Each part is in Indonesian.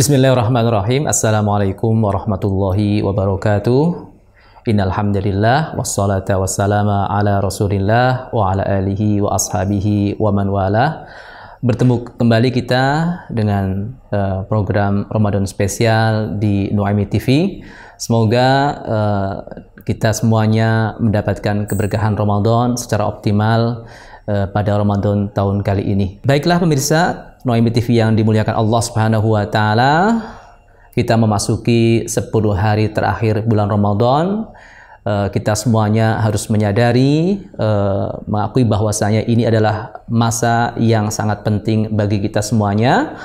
Bismillahirrahmanirrahim. Assalamualaikum warahmatullahi wabarakatuh. Innal hamdalillah wassalata wassalama ala Rasulillah wa ala alihi wa ashabihi wa man wala. Bertemu kembali kita dengan program Ramadan spesial di Nuaimi TV. Semoga kita semuanya mendapatkan keberkahan Ramadan secara optimal pada Ramadan tahun kali ini. Baiklah pemirsa Nuaimi TV yang dimuliakan Allah Subhanahu wa taala, kita memasuki 10 hari terakhir bulan Ramadan. Kita semuanya harus menyadari, mengakui bahwasanya ini adalah masa yang sangat penting bagi kita semuanya.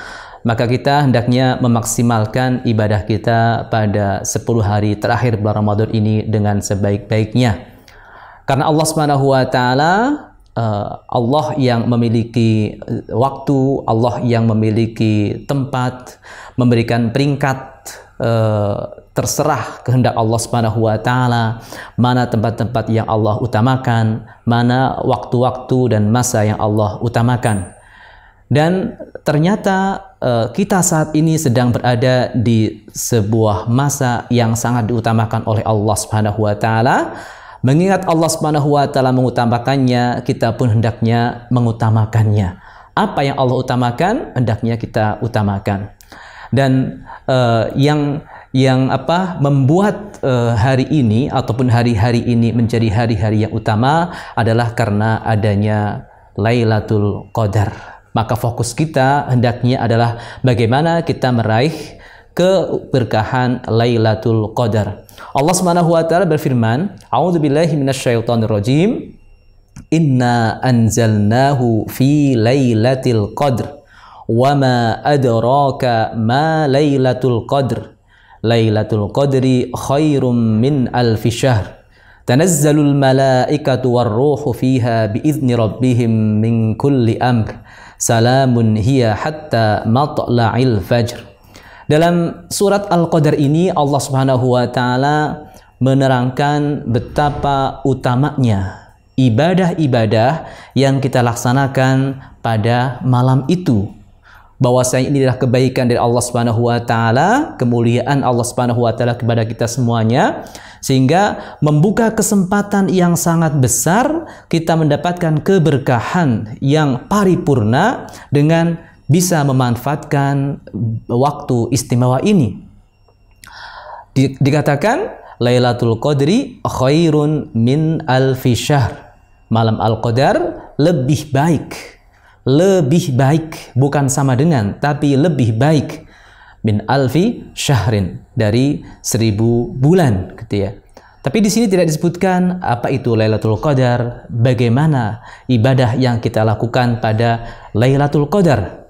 Maka kita hendaknya memaksimalkan ibadah kita pada 10 hari terakhir bulan Ramadan ini dengan sebaik-baiknya. Karena Allah Subhanahu wa taala, Allah yang memiliki waktu, Allah yang memiliki tempat, memberikan peringkat, terserah kehendak Allah Subhanahu wa taala mana tempat-tempat yang Allah utamakan, mana waktu-waktu dan masa yang Allah utamakan. Dan ternyata kita saat ini sedang berada di sebuah masa yang sangat diutamakan oleh Allah Subhanahu wa taala. Mengingat Allah Subhanahu wa taala mengutamakannya, kita pun hendaknya mengutamakannya. Apa yang Allah utamakan, hendaknya kita utamakan. Dan yang membuat hari ini ataupun hari-hari ini menjadi hari-hari yang utama adalah karena adanya Lailatul Qadar. Maka fokus kita hendaknya adalah bagaimana kita meraih keberkahan Lailatul Qadar. Allah Subhanahu wa taala berfirman, "A'udzubillahi minasyaitonirrajim. Inna anzalnahu fi lailatul qadr. Wa ma adraka ma lailatul qadr. Lailatul qadri khairum min alfi syahr. Tanazzalul malaikatu warruhu fiha biizni rabbihim min kulli amr. Salamun hiya hatta matla'il fajr." Dalam surat Al-Qadar ini Allah Subhanahu wa taala menerangkan betapa utamanya ibadah-ibadah yang kita laksanakan pada malam itu. Bahwasanya ini adalah kebaikan dari Allah Subhanahu wa taala, kemuliaan Allah Subhanahu wa taala kepada kita semuanya, sehingga membuka kesempatan yang sangat besar kita mendapatkan keberkahan yang paripurna dengan bisa memanfaatkan waktu istimewa ini. Dikatakan Lailatul Qadri khairun min alfi syahr. Malam Al-Qadar lebih baik, bukan sama dengan, tapi lebih baik min alfi syahrin, dari 1000 bulan gitu ya. Tapi di sini tidak disebutkan apa itu Lailatul Qadar, bagaimana ibadah yang kita lakukan pada Lailatul Qadar.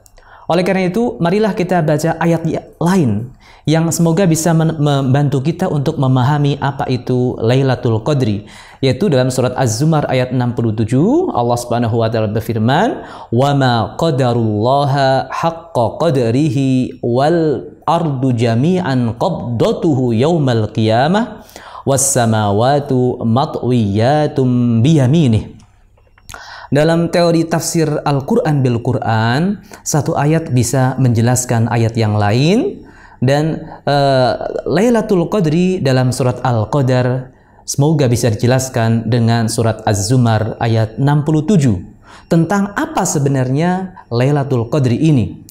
Oleh karena itu, marilah kita baca ayat lain yang semoga bisa membantu kita untuk memahami apa itu Lailatul Qadri, yaitu dalam surat Az-Zumar ayat 67, Allah Subhanahu wa taala berfirman, "Wa ma qadarullaha haqqa qadrihi wal ardu jami'an qabdatuhu yaumal qiyamah was samawati matwiyatum biyaminih." Dalam teori tafsir Al-Quran bil Quran, satu ayat bisa menjelaskan ayat yang lain, dan Lailatul Qadri dalam surat Al-Qadar semoga bisa dijelaskan dengan surat Az-Zumar ayat 67 tentang apa sebenarnya Lailatul Qadri ini.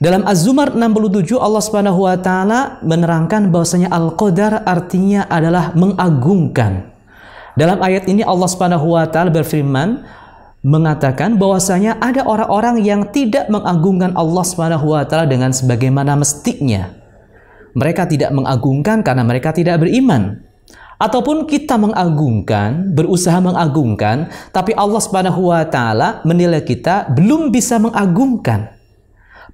Dalam Az-Zumar 67 Allah Subhanahu wa taala menerangkan bahwasanya Al-Qadar artinya adalah mengagungkan. Dalam ayat ini Allah Subhanahu wa taala berfirman, mengatakan bahwasanya ada orang-orang yang tidak mengagungkan Allah Subhanahu wa taala dengan sebagaimana mestinya. Mereka tidak mengagungkan karena mereka tidak beriman. Ataupun kita mengagungkan, berusaha mengagungkan, tapi Allah Subhanahu wa taala menilai kita belum bisa mengagungkan.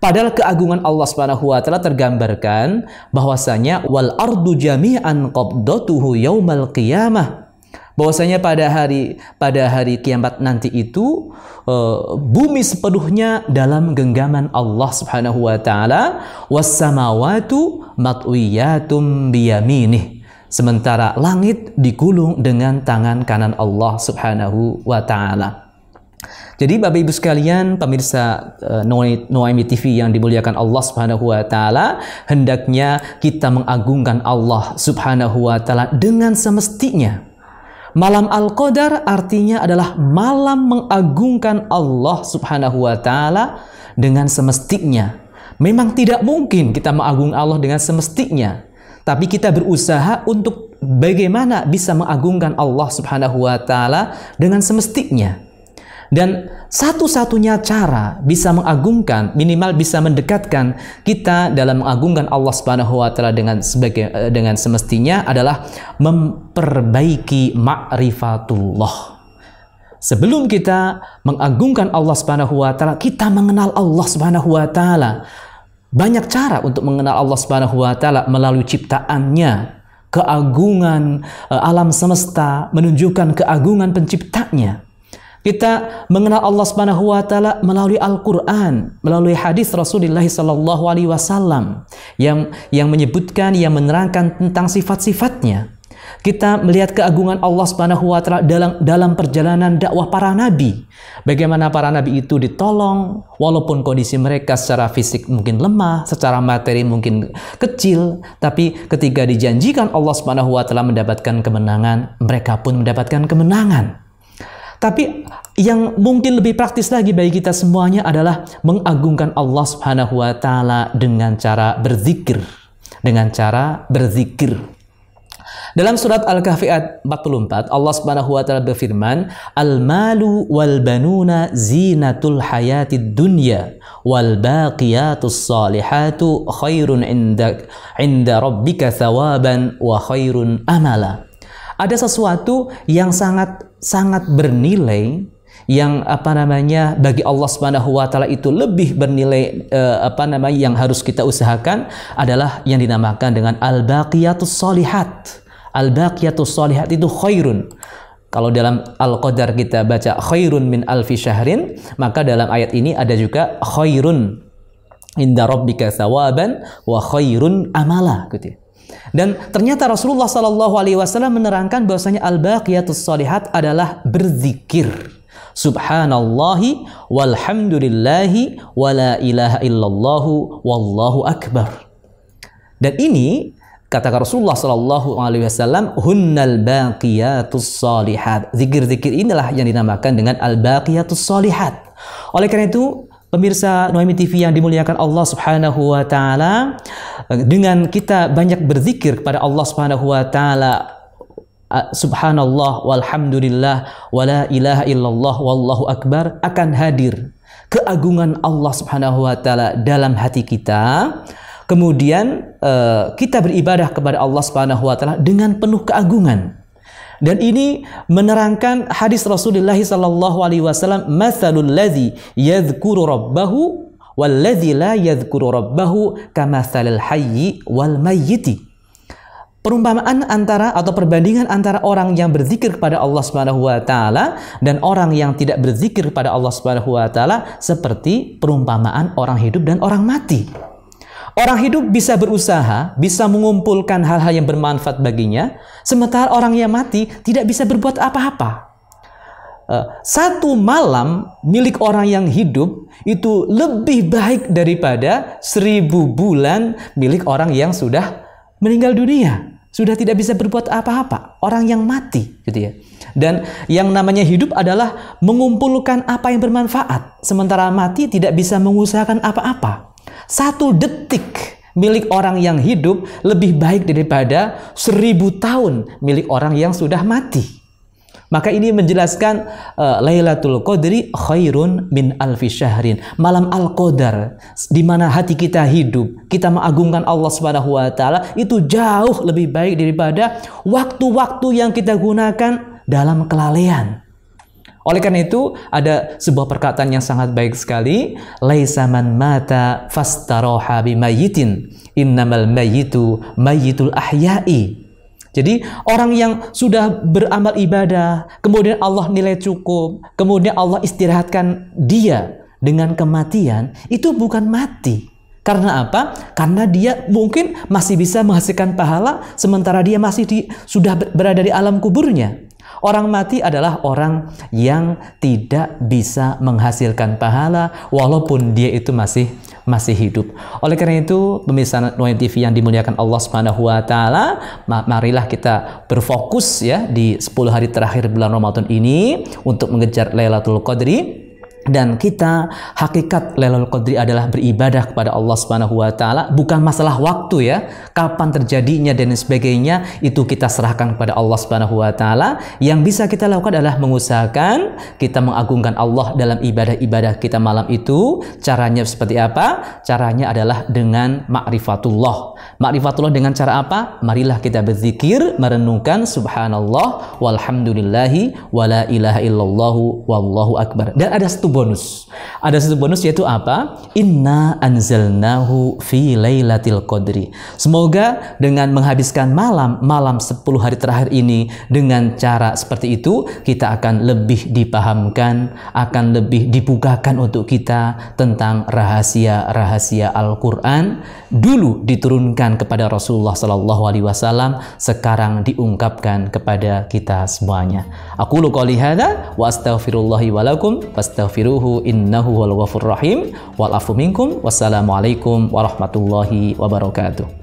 Padahal keagungan Allah Subhanahu wa taala tergambarkan bahwasanya wal ardu jami'an qabdatuhu yaumal qiyamah. Bahwasanya pada hari kiamat nanti itu bumi sepenuhnya dalam genggaman Allah Subhanahu wa taala, was samawatu matwiyatum biyaminih. Sementara langit digulung dengan tangan kanan Allah Subhanahu wa taala. Jadi Bapak Ibu sekalian, pemirsa Nuaimi TV yang dimuliakan Allah Subhanahu wa taala, hendaknya kita mengagungkan Allah Subhanahu wa taala dengan semestinya. Malam Al-Qadar artinya adalah malam mengagungkan Allah Subhanahu wa taala dengan semestinya. Memang tidak mungkin kita mengagungkan Allah dengan semestinya, tapi kita berusaha untuk bagaimana bisa mengagungkan Allah Subhanahu wa taala dengan semestinya. Dan satu-satunya cara bisa mengagungkan, minimal bisa mendekatkan kita dalam mengagungkan Allah Subhanahu wa taala dengan semestinya adalah memperbaiki ma'rifatullah. Sebelum kita mengagungkan Allah Subhanahu wa taala, kita mengenal Allah Subhanahu wa taala. Banyak cara untuk mengenal Allah Subhanahu wa taala melalui ciptaannya, keagungan alam semesta menunjukkan keagungan penciptanya. Kita mengenal Allah Subhanahu wa taala melalui Al-Qur'an, melalui hadis Rasulullah sallallahu alaihi wasallam yang menyebutkan, yang menerangkan tentang sifat-sifatnya. Kita melihat keagungan Allah Subhanahu wa taala dalam perjalanan dakwah para nabi. Bagaimana para nabi itu ditolong walaupun kondisi mereka secara fisik mungkin lemah, secara materi mungkin kecil, tapi ketika dijanjikan Allah Subhanahu wa taala mendapatkan kemenangan, mereka pun mendapatkan kemenangan. Tapi yang mungkin lebih praktis lagi bagi kita semuanya adalah mengagungkan Allah Subhanahu wa taala dengan cara berzikir. Dalam surat Al-Kahfi ayat 44, Allah Subhanahu wa taala berfirman, "Al-malu wal banuna zinatul hayatid dunya wal baqiyatus salihatu khairun inda rabbika thawaban wa khairun amala." Ada sesuatu yang sangat bernilai, yang bagi Allah Subhanahu wa taala itu lebih bernilai, yang harus kita usahakan adalah yang dinamakan dengan al-baqiyatus shalihat. Al-baqiyatus shalihat itu khairun. Kalau dalam Al-Qadar kita baca khairun min alfi syahrin, maka dalam ayat ini ada juga khairun inda rabbika thawaban wa khairun amala gitu ya. Dan ternyata Rasulullah Sallallahu Alaihi Wasallam menerangkan bahwasanya al-baqiyatus shalihat adalah berzikir. Subhanallahi walhamdulillahi wala ilaha illallahu wallahu akbar. Dan ini kata Rasulullah Sallallahu Alaihi Wasallam, hunnal baqiyatus shalihat. Zikir-zikir inilah yang dinamakan dengan al-baqiyatus shalihat. Oleh karena itu, pemirsa Nuaimi TV yang dimuliakan Allah Subhanahu wa taala, dengan kita banyak berzikir kepada Allah Subhanahu wa taala, subhanallah walhamdulillah wala ilaha illallah wallahu akbar, akan hadir keagungan Allah Subhanahu wa taala dalam hati kita. Kemudian kita beribadah kepada Allah Subhanahu wa taala dengan penuh keagungan. Dan ini menerangkan hadis Rasulullah sallallahu alaihi wasallam, "Matsalul ladzi yadhkuru rabbahu wal ladzi la yadhkuru rabbahu kamatsalil hayyi wal mayyiti." Perumpamaan antara atau perbandingan antara orang yang berzikir kepada Allah Subhanahu wa taala dan orang yang tidak berzikir kepada Allah Subhanahu wa taala seperti perumpamaan orang hidup dan orang mati. Orang hidup bisa berusaha, bisa mengumpulkan hal-hal yang bermanfaat baginya, sementara orang yang mati tidak bisa berbuat apa-apa. Satu malam milik orang yang hidup itu lebih baik daripada 1000 bulan milik orang yang sudah meninggal dunia, sudah tidak bisa berbuat apa-apa, orang yang mati, gitu ya. Dan yang namanya hidup adalah mengumpulkan apa yang bermanfaat, sementara mati tidak bisa mengusahakan apa-apa. 1 detik milik orang yang hidup lebih baik daripada 1000 tahun milik orang yang sudah mati. Maka ini menjelaskan Lailatul Qadri khairun min alfi syahrin. Malam Al-Qadar, di mana hati kita hidup, kita mengagungkan Allah Subhanahu wa taala, itu jauh lebih baik daripada waktu-waktu yang kita gunakan dalam kelalaian. Oleh karena itu, ada sebuah perkataan yang sangat baik sekali, laisa man mata fastaroha bimayyitin, innamal mayyitu mayyitul ahya'i. Jadi, orang yang sudah beramal ibadah, kemudian Allah nilai cukup, kemudian Allah istirahatkan dia dengan kematian, itu bukan mati. Karena apa? Karena dia mungkin masih bisa menghasilkan pahala, sementara dia masih sudah berada di alam kuburnya. Orang mati adalah orang yang tidak bisa menghasilkan pahala walaupun dia itu masih hidup. Oleh karena itu, pemirsa Nuayan TV yang dimuliakan Allah Subhanahu wa taala, marilah kita berfokus ya di 10 hari terakhir bulan Ramadan ini untuk mengejar Lailatul Qadri. Dan kita, hakikat Lailatul Qadri adalah beribadah kepada Allah Subhanahu wa taala, bukan masalah waktu ya, kapan terjadinya dan sebagainya, itu kita serahkan kepada Allah Subhanahu wa taala. Yang bisa kita lakukan adalah mengusahakan kita mengagungkan Allah dalam ibadah-ibadah kita malam itu. Caranya seperti apa? Caranya adalah dengan ma'rifatullah. Ma'rifatullah dengan cara apa? Marilah kita berzikir, merenungkan subhanallah walhamdulillahi wala ilaha illallahu wallahu akbar. Dan ada satu bonus. Ada satu bonus, yaitu apa? Inna anzalnahu fi lailatul qadri. Semoga dengan menghabiskan malam 10 hari terakhir ini dengan cara seperti itu, kita akan lebih dipahamkan, akan lebih dibukakan untuk kita tentang rahasia-rahasia Al-Qur'an. Dulu diturunkan kepada Rasulullah sallallahu alaihi wasallam, sekarang diungkapkan kepada kita semuanya. Aqulu qouli hadza wa astaghfirullahi wa lakum fastaghfiruhu innahu huwal ghafurur rahim wal afu minkum. Wassalamualaikum warahmatullahi wabarakatuh.